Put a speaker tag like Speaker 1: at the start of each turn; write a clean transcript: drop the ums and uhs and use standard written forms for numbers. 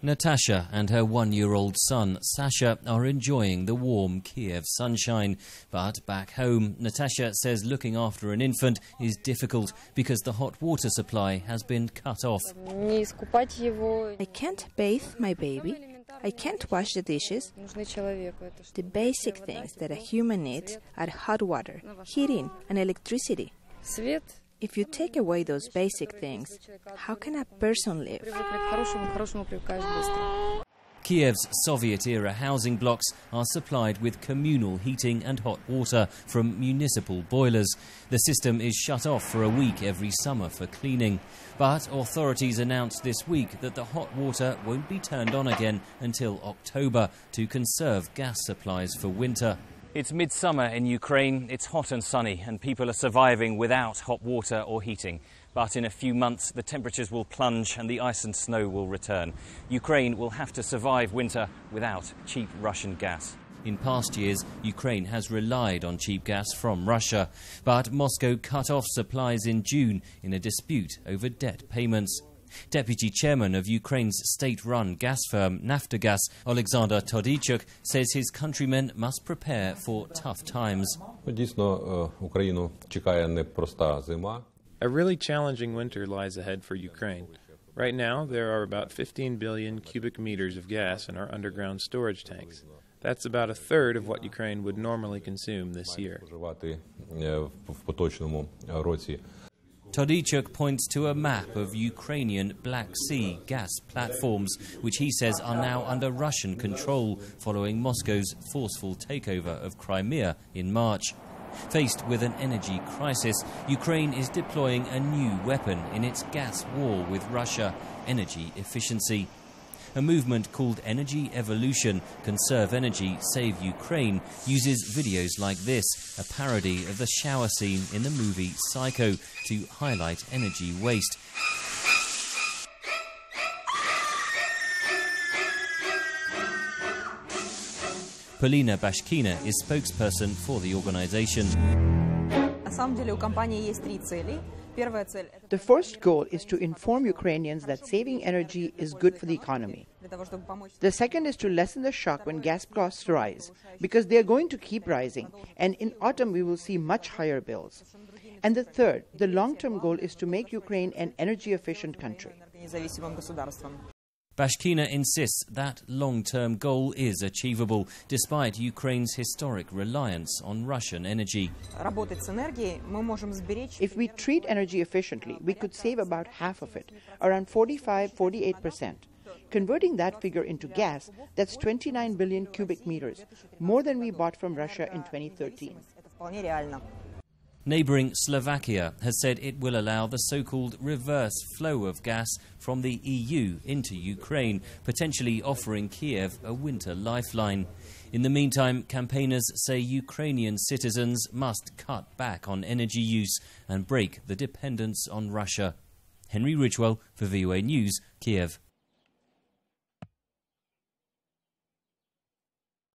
Speaker 1: Natasha and her one-year-old son, Sasha, are enjoying the warm Kyiv sunshine. But back home, Natasha says looking after an infant is difficult because the hot water supply has been cut off.
Speaker 2: I can't bathe my baby. I can't wash the dishes. The basic things that a human needs are hot water, heating, and electricity. If you take away those basic things, how can a person live?
Speaker 1: Kyiv's Soviet-era housing blocks are supplied with communal heating and hot water from municipal boilers. The system is shut off for a week every summer for cleaning. But authorities announced this week that the hot water won't be turned on again until October to conserve gas supplies for winter. It's midsummer in Ukraine. It's hot and sunny, and people are surviving without hot water or heating. But in a few months, the temperatures will plunge and the ice and snow will return. Ukraine will have to survive winter without cheap Russian gas. In past years, Ukraine has relied on cheap gas from Russia. But Moscow cut off supplies in June in a dispute over debt payments. Deputy chairman of Ukraine's state-run gas firm Naftogaz, Alexander Todichuk, says his countrymen must prepare for tough times.
Speaker 3: A
Speaker 4: really challenging winter lies ahead for Ukraine. Right now, there are about 15 billion cubic meters of gas in our underground storage tanks. That's about a third of what Ukraine would normally consume this year.
Speaker 1: Todichuk points to a map of Ukrainian Black Sea gas platforms, which he says are now under Russian control following Moscow's forceful takeover of Crimea in March. Faced with an energy crisis, Ukraine is deploying a new weapon in its gas war with Russia: energy efficiency. A movement called Energy Evolution, Conserve Energy, Save Ukraine, uses videos like this, a parody of the shower scene in the movie Psycho, to highlight energy waste. Polina Bashkina is spokesperson for the organization.
Speaker 5: The first goal is to inform Ukrainians that saving energy is good for the economy. The second is to lessen the shock when gas costs rise, because they are going to keep rising, and in autumn we will see much higher bills. And the third, the long-term goal, is to make Ukraine an energy-efficient country.
Speaker 1: Bashkina insists that long-term goal is achievable, despite Ukraine's historic reliance on Russian energy.
Speaker 5: If we treat energy efficiently, we could save about half of it, around 45–48%. Converting that figure into gas, that's 29 billion cubic meters, more than we bought from Russia in 2013.
Speaker 1: Neighbouring Slovakia has said it will allow the so-called reverse flow of gas from the EU into Ukraine, potentially offering Kyiv a winter lifeline. In the meantime, campaigners say Ukrainian citizens must cut back on energy use and break the dependence on Russia. Henry Ridgwell for VOA News, Kyiv.